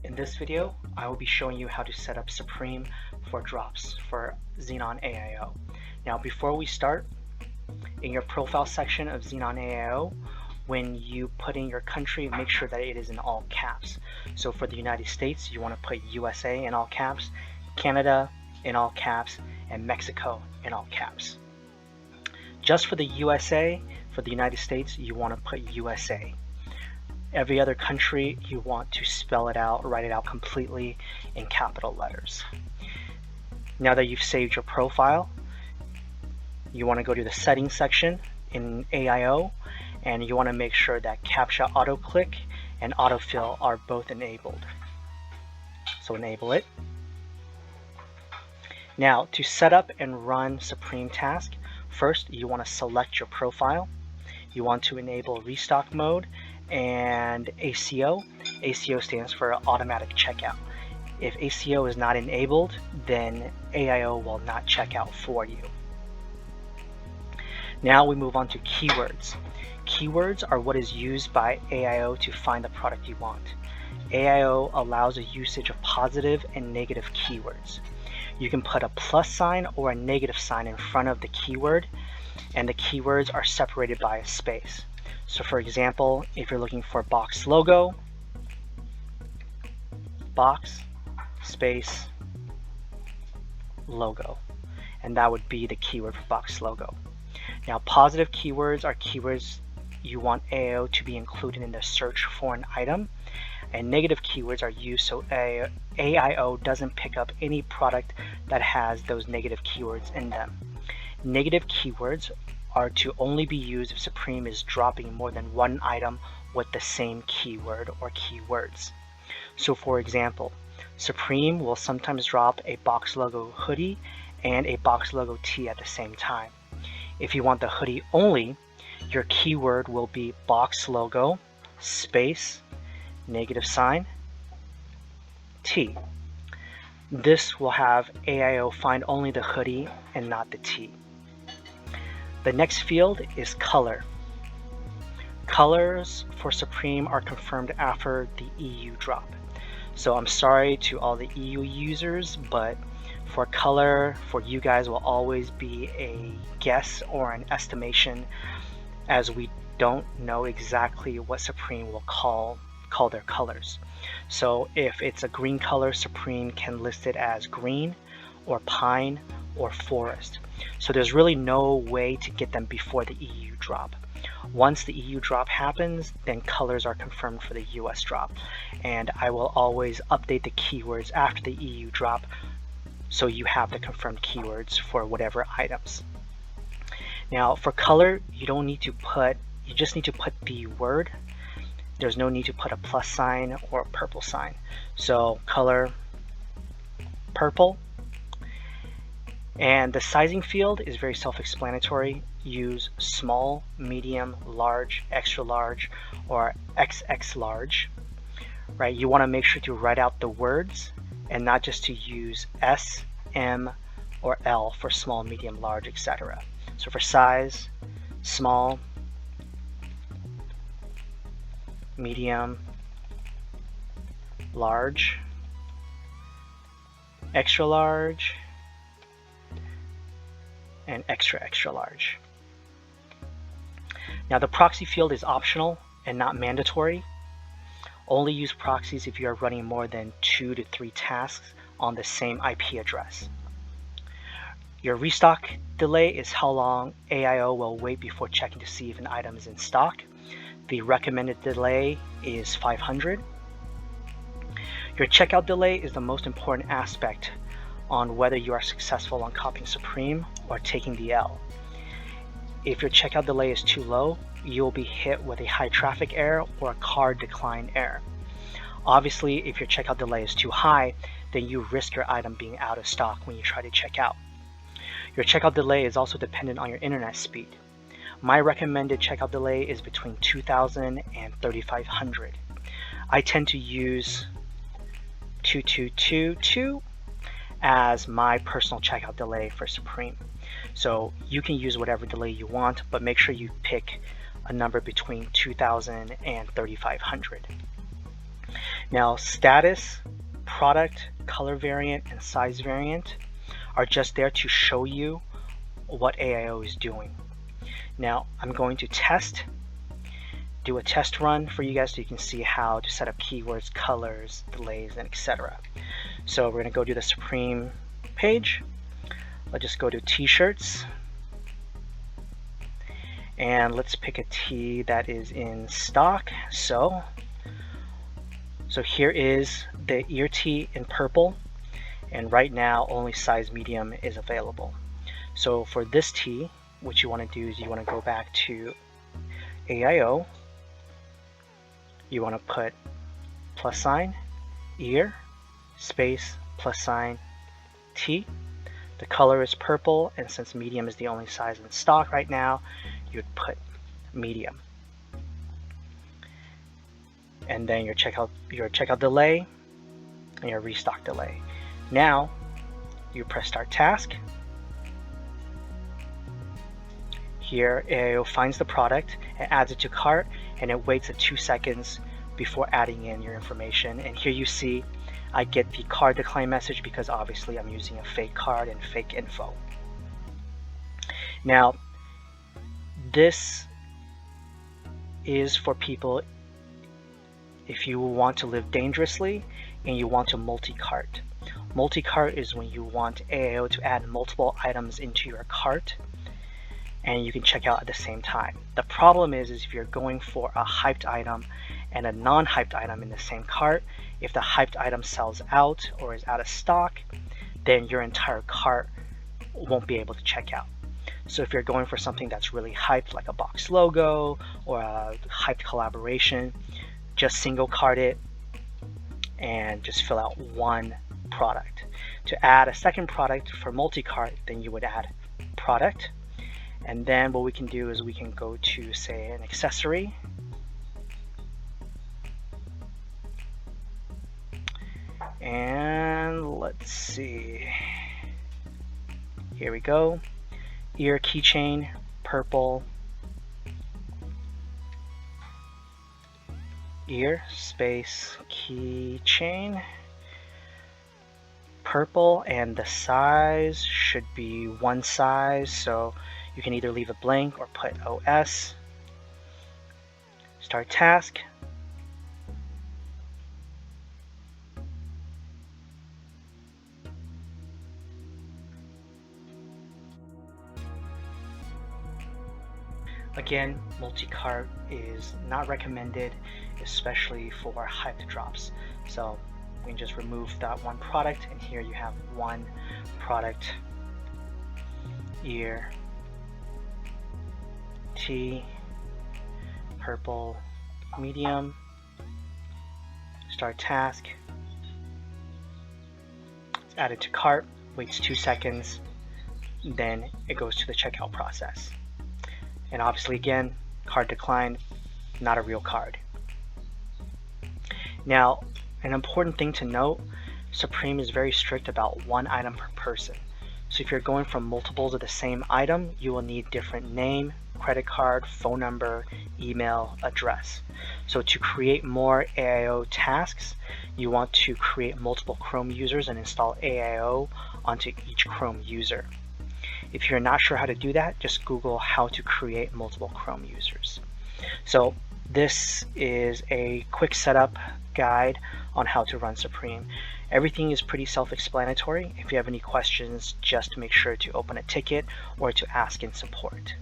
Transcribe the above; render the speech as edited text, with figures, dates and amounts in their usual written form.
In this video, I will be showing you how to set up Supreme for drops for Xenon AIO. Now before we start, in your profile section of Xenon AIO, when you put in your country, make sure that it is in all caps. So for the United States, you want to put USA in all caps, Canada in all caps, and Mexico in all caps. Just for the USA, for the United States, you want to put USA. Every other country, you want to spell it out, write it out completely in capital letters. Now that you've saved your profile, you want to go to the settings section in AIO, and you want to make sure that CAPTCHA auto-click and autofill are both enabled. So enable it. Now to set up and run Supreme task, first you want to select your profile. You want to enable restock mode and ACO. ACO stands for automatic checkout. If ACO is not enabled, then AIO will not check out for you. Now we move on to keywords. Keywords are what is used by AIO to find the product you want. AIO allows a usage of positive and negative keywords. You can put a plus sign or a negative sign in front of the keyword, and the keywords are separated by a space. So for example, if you're looking for box logo, box, space, logo, and that would be the keyword for box logo. Now positive keywords are keywords you want AIO to be included in the search for an item, and negative keywords are used so AIO doesn't pick up any product that has those negative keywords in them. Negative keywords are to only be used if Supreme is dropping more than one item with the same keyword or keywords. So for example, Supreme will sometimes drop a box logo hoodie and a box logo tee at the same time. If you want the hoodie only, your keyword will be box logo, space, negative sign, tee. This will have AIO find only the hoodie and not the tee. The next field is color. Colors for Supreme are confirmed after the EU drop. So I'm sorry to all the EU users, but for color, for you guys will always be a guess or an estimation, as we don't know exactly what Supreme will call their colors. So if it's a green color, Supreme can list it as green or pine or forest. So there's really no way to get them before the EU drop. Once the EU drop happens, then colors are confirmed for the US drop. And I will always update the keywords after the EU drop so you have the confirmed keywords for whatever items. Now for color, you just need to put the word. There's no need to put a plus sign or a purple sign. So color, purple. And the sizing field is very self-explanatory. Use small, medium, large, extra large, or XX large. Right? You want to make sure to write out the words and not just to use S, M, or L for small, medium, large, etc. So for size, small, medium, large, extra large, and extra large. Now the proxy field is optional and not mandatory. Only use proxies if you are running more than 2 to 3 tasks on the same IP address. Your restock delay is how long AIO will wait before checking to see if an item is in stock. The recommended delay is 500. Your checkout delay is the most important aspect on whether you are successful on copying Supreme or taking the L. If your checkout delay is too low, you will be hit with a high traffic error or a card decline error. Obviously, if your checkout delay is too high, then you risk your item being out of stock when you try to check out. Your checkout delay is also dependent on your internet speed. My recommended checkout delay is between 2000 and 3500. I tend to use 2222 as my personal checkout delay for Supreme. So you can use whatever delay you want, but make sure you pick a number between 2000 and 3500. Now, status, product, color variant, and size variant are just there to show you what AIO is doing. Now, I'm going to do a test run for you guys so you can see how to set up keywords, colors, delays, and etc. So we're going to go to the Supreme page. Let's just go to t-shirts, and let's pick a tee that is in stock. So here is the ear tee in purple, and right now only size medium is available. So for this tee, what you want to do is you want to go back to AIO. You want to put +, ear, space, +, tee. The color is purple, and since medium is the only size in stock right now, you would put medium. And then your checkout delay and your restock delay. Now you press start task. Here AIO finds the product and adds it to cart, and it waits 2 seconds before adding in your information. And here you see I get the card decline message because obviously I'm using a fake card and fake info. Now this is for people if you want to live dangerously and you want to multi-cart. Multi-cart is when you want AIO to add multiple items into your cart and you can check out at the same time. The problem is if you're going for a hyped item and a non-hyped item in the same cart, if the hyped item sells out or is out of stock, then your entire cart won't be able to check out. So if you're going for something that's really hyped, like a box logo or a hyped collaboration, just single cart it and just fill out one product. To add a second product for multi-cart, then you would add product. And then what we can do is we can go to, say, an accessory. And let's see. Here we go. Ear keychain, purple. Ear space keychain, purple, and the size should be one size, so you can either leave it blank or put OS. Start task. Again, multi-cart is not recommended, especially for hyped drops. So we can just remove that one product, and here you have one product, ear, tee, purple, medium. Start task. It's added to cart, waits 2 seconds, then it goes to the checkout process. And obviously, again, card declined, not a real card. Now, an important thing to note, Supreme is very strict about one item per person. So if you're going from multiples of the same item, you will need different name, credit card, phone number, email, address. So to create more AIO tasks, you want to create multiple Chrome users and install AIO onto each Chrome user. If you're not sure how to do that, just Google how to create multiple Chrome users. So this is a quick setup guide on how to run Supreme. Everything is pretty self-explanatory. If you have any questions, just make sure to open a ticket or to ask in support.